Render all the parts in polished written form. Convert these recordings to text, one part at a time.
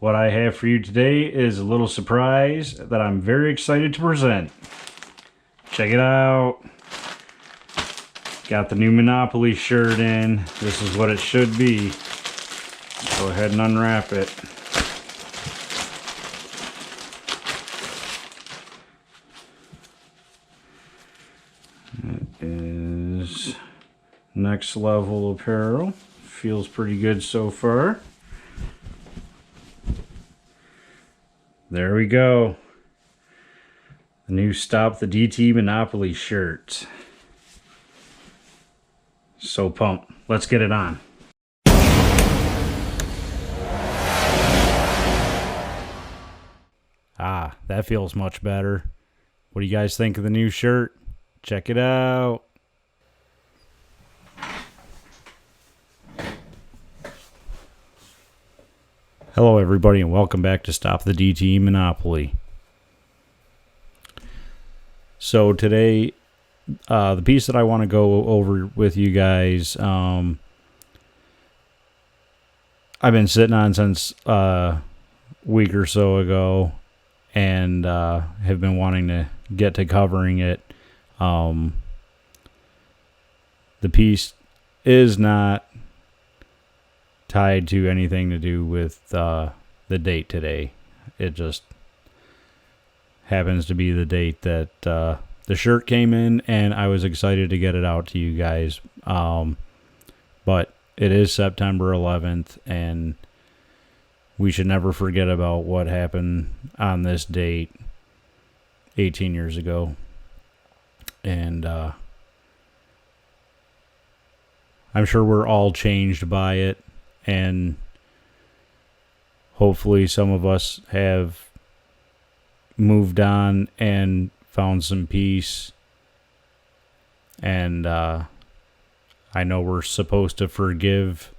What I have for you today is a little surprise that I'm very excited to present. Check it out. Got the new Monopoly shirt in. This is what it should be. Go ahead and unwrap it. It is next level apparel. Feels pretty good so far. There we go. The new Stop The DTE Monopoly shirt. So pumped. Let's get it on. Ah, that feels much better. What do you guys think of the new shirt? Check it out. Hello everybody and welcome back to Stop The DTE Monopoly. So today, the piece that I want to go over with you guys, I've been sitting on since a week or so ago and have been wanting to get to covering it. The piece is not tied to anything to do with the date today. It just happens to be the date that the shirt came in, and I was excited to get it out to you guys. But it is September 11th, and we should never forget about what happened on this date 18 years ago. And I'm sure we're all changed by it. And hopefully some of us have moved on and found some peace. And I know we're supposed to forgive.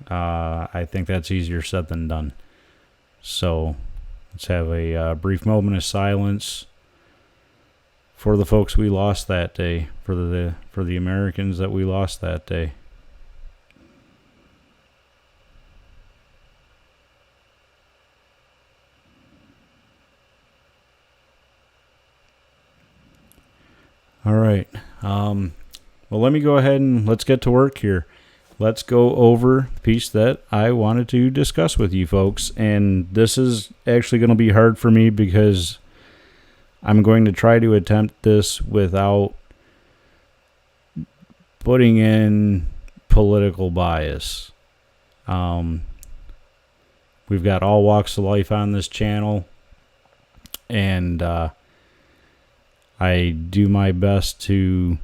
I think that's easier said than done. So let's have a brief moment of silence for the folks we lost that day, for the Americans that we lost that day. All right. Well, let me go ahead and let's get to work here. Let's go over the piece that I wanted to discuss with you folks. And this is actually going to be hard for me because I'm going to try to attempt this without putting in political bias. We've got all walks of life on this channel. And I do my best to,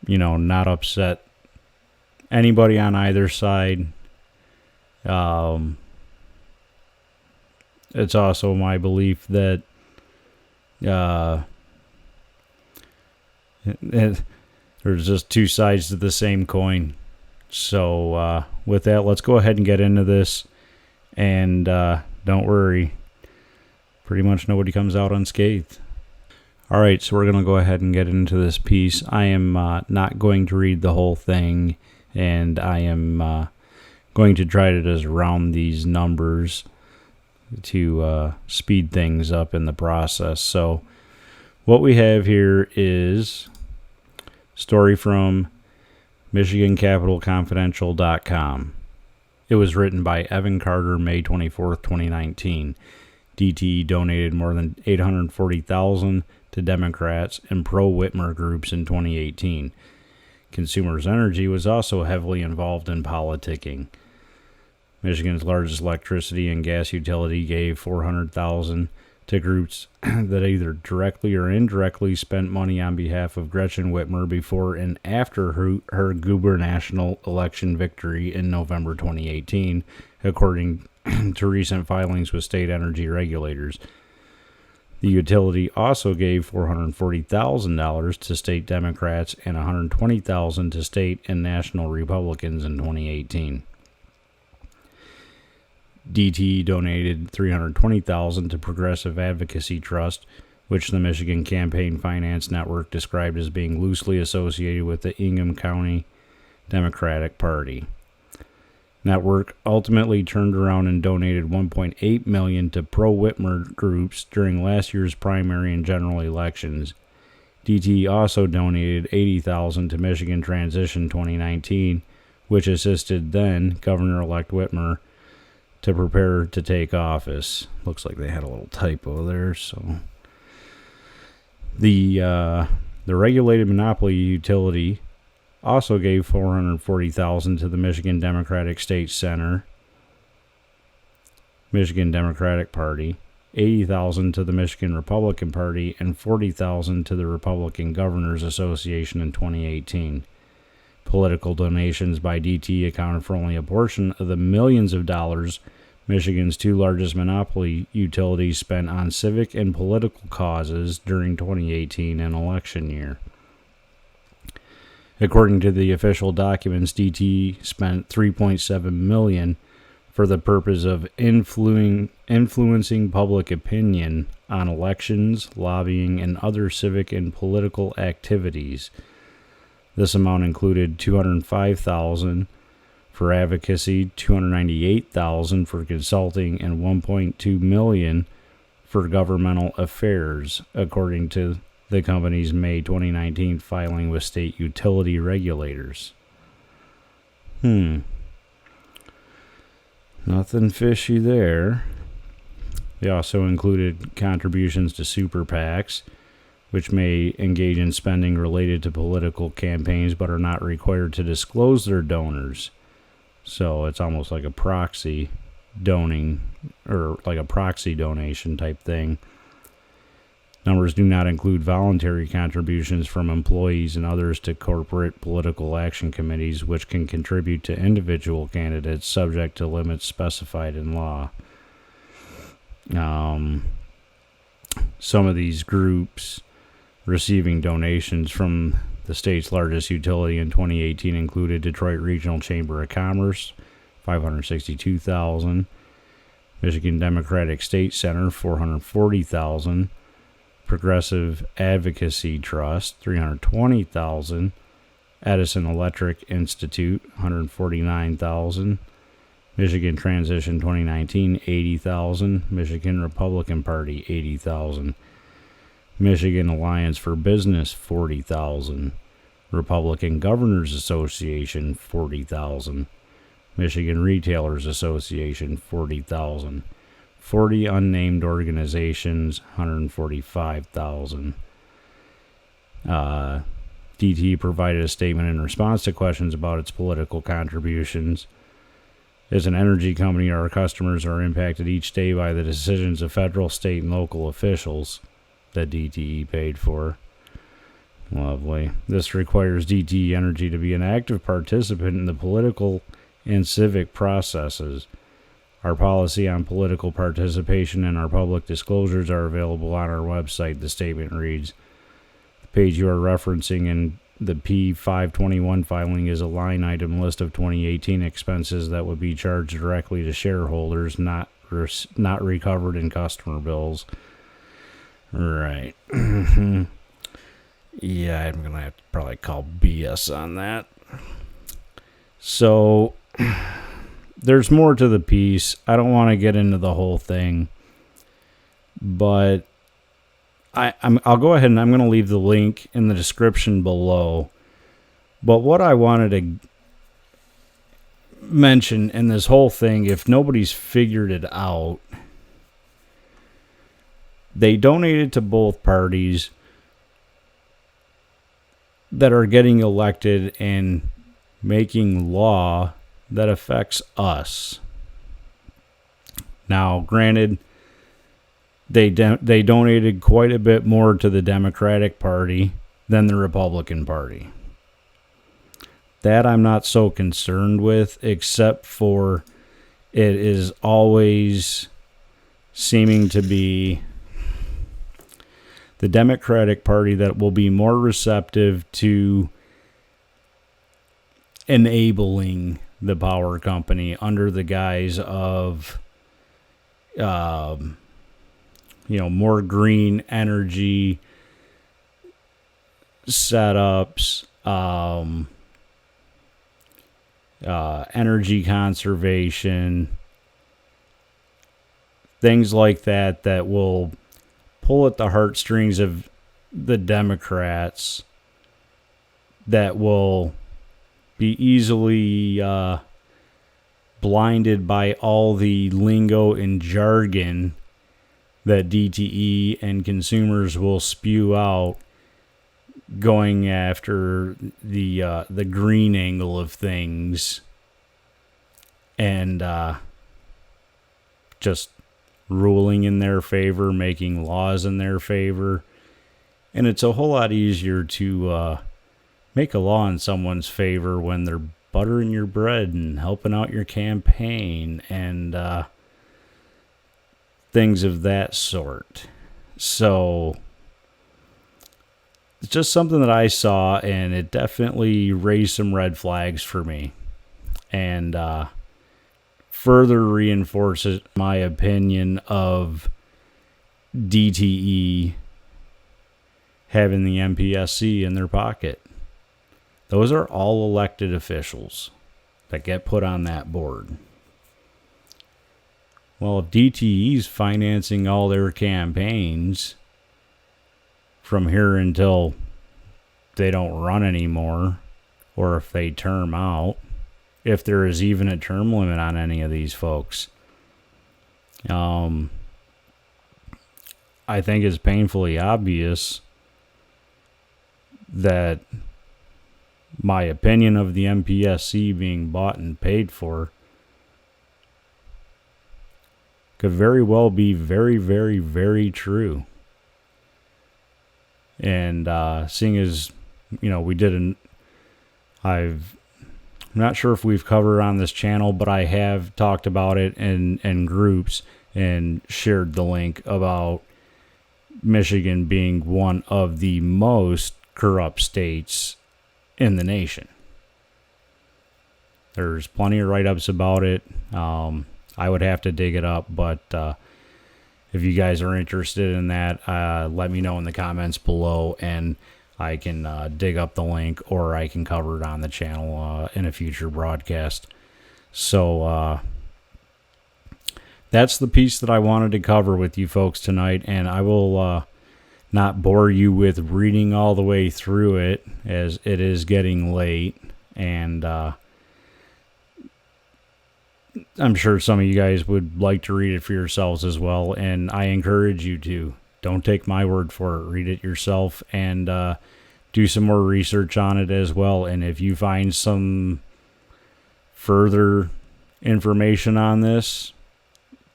not upset anybody on either side. It's also my belief that there's just two sides to the same coin. So with that, let's go ahead and get into this. And don't worry, pretty much nobody comes out unscathed. All right, so we're going to go ahead and get into this piece. I am not going to read the whole thing, and I am going to try to just round these numbers to speed things up in the process. So what we have here is a story from MichiganCapitalConfidential.com. It was written by Evan Carter, May 24th, 2019. DTE donated more than $840,000 to Democrats and pro-Whitmer groups in 2018. Consumers Energy was also heavily involved in politicking. Michigan's largest electricity and gas utility gave $400,000 to groups that either directly or indirectly spent money on behalf of Gretchen Whitmer before and after her gubernatorial election victory in November 2018, according to recent filings with state energy regulators. The utility also gave $440,000 to state Democrats and $120,000 to state and national Republicans in 2018. DTE donated $320,000 to Progressive Advocacy Trust, which the Michigan Campaign Finance Network described as being loosely associated with the Ingham County Democratic Party. Network ultimately turned around and donated $1.8 million to pro-Whitmer groups during last year's primary and general elections. DTE also donated $80,000 to Michigan Transition 2019, which assisted then Governor-elect Whitmer to prepare to take office. Looks like they had a little typo there. So the regulated monopoly utility also gave $440,000 to the Michigan Democratic State Center, Michigan Democratic Party, $80,000 to the Michigan Republican Party, and $40,000 to the Republican Governors Association in 2018. Political donations by DTE accounted for only a portion of the millions of dollars Michigan's two largest monopoly utilities spent on civic and political causes during 2018 and election year. According to the official documents, DTE spent $3.7 million for the purpose of influencing public opinion on elections, lobbying, and other civic and political activities. This amount included $205,000 for advocacy, $298,000 for consulting, and $1.2 million for governmental affairs, according to the company's May 2019 filing with state utility regulators. Nothing fishy there. They also included contributions to super PACs, which may engage in spending related to political campaigns but are not required to disclose their donors. So it's almost like a proxy donating, or like a proxy donation type thing. Numbers do not include voluntary contributions from employees and others to corporate political action committees, which can contribute to individual candidates subject to limits specified in law. Some of these groups receiving donations from the state's largest utility in 2018 included Detroit Regional Chamber of Commerce, $562,000, Michigan Democratic State Center, $440,000, Progressive Advocacy Trust, $320,000, Edison Electric Institute, $149,000, Michigan Transition 2019, $80,000, Michigan Republican Party, $80,000, Michigan Alliance for Business, $40,000, Republican Governors Association, $40,000, Michigan Retailers Association, $40,000. 40 unnamed organizations, $145,000. DTE provided a statement in response to questions about its political contributions. As an energy company, our customers are impacted each day by the decisions of federal, state, and local officials that DTE paid for. Lovely. This requires DTE Energy to be an active participant in the political and civic processes. Our policy on political participation and our public disclosures are available on our website. The statement reads, the page you are referencing in the P521 filing is a line item list of 2018 expenses that would be charged directly to shareholders, not recovered in customer bills. Right. Yeah, I'm going to have to probably call BS on that. So there's more to the piece. I don't want to get into the whole thing, but I'll go ahead and I'm going to leave the link in the description below. But what I wanted to mention in this whole thing, if nobody's figured it out, they donated to both parties that are getting elected and making law that affects us. Now, granted, they donated quite a bit more to the Democratic Party than the Republican Party. That I'm not so concerned with, except for it is always seeming to be the Democratic Party that will be more receptive to enabling the power company under the guise of, more green energy setups, energy conservation, things like that that will pull at the heartstrings of the Democrats, that will be easily blinded by all the lingo and jargon that DTE and consumers will spew out, going after the green angle of things, and just ruling in their favor, making laws in their favor. And it's a whole lot easier to make a law in someone's favor when they're buttering your bread and helping out your campaign and things of that sort. So it's just something that I saw, and it definitely raised some red flags for me, and further reinforces my opinion of DTE having the MPSC in their pocket. Those are all elected officials that get put on that board. Well, if DTE is financing all their campaigns from here until they don't run anymore, or if they term out, if there is even a term limit on any of these folks, I think it's painfully obvious that my opinion of the MPSC being bought and paid for could very well be very, very, very true. And seeing as, we didn't, I'm not sure if we've covered it on this channel, but I have talked about it in groups and shared the link about Michigan being one of the most corrupt states in the nation. There's plenty of write-ups about it. I would have to dig it up, but if you guys are interested in that, let me know in the comments below, and I can dig up the link, or I can cover it on the channel in a future broadcast. So that's the piece that I wanted to cover with you folks tonight, and I will not bore you with reading all the way through it, as it is getting late, and I'm sure some of you guys would like to read it for yourselves as well, and I encourage you to. Don't take my word for it. Read it yourself, and do some more research on it as well. And if you find some further information on this,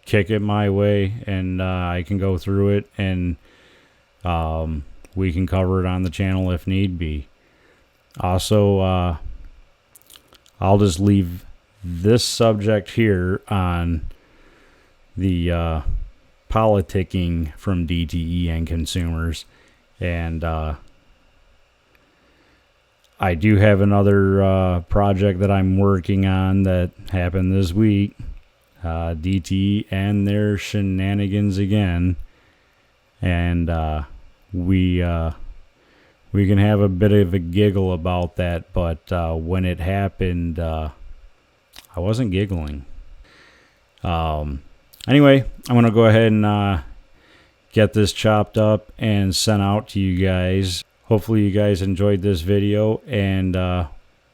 kick it my way, and I can go through it, and we can cover it on the channel if need be. Also, I'll just leave this subject here on the politicking from DTE and consumers, and I do have another project that I'm working on that happened this week. DTE and their shenanigans again, and we can have a bit of a giggle about that, but when it happened, I wasn't giggling. Anyway, I'm going to go ahead and get this chopped up and sent out to you guys. Hopefully you guys enjoyed this video, and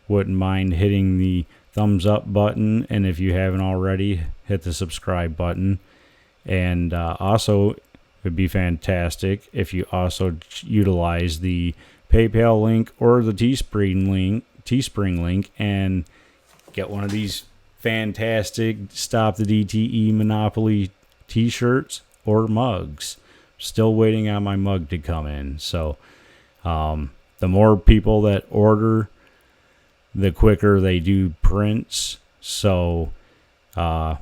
wouldn't mind hitting the thumbs up button, and if you haven't already, hit the subscribe button. And also, it'd be fantastic if you also utilize the PayPal link or the Teespring link and get one of these fantastic Stop the DTE Monopoly t-shirts or mugs. Still waiting on my mug to come in. So the more people that order, the quicker they do prints. So if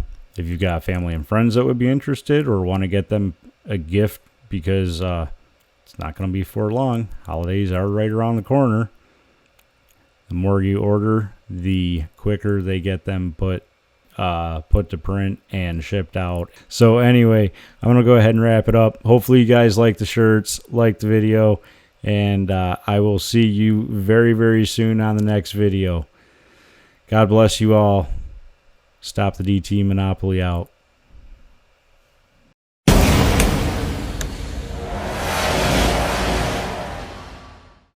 you've got family and friends that would be interested, or want to get them a gift, because it's not going to be for long. Holidays are right around the corner. The more you order, the quicker they get them put to print and shipped out. So anyway, I'm going to go ahead and wrap it up. Hopefully you guys like the shirts, like the video, and I will see you very, very soon on the next video. God bless you all. Stop the DTE Monopoly out.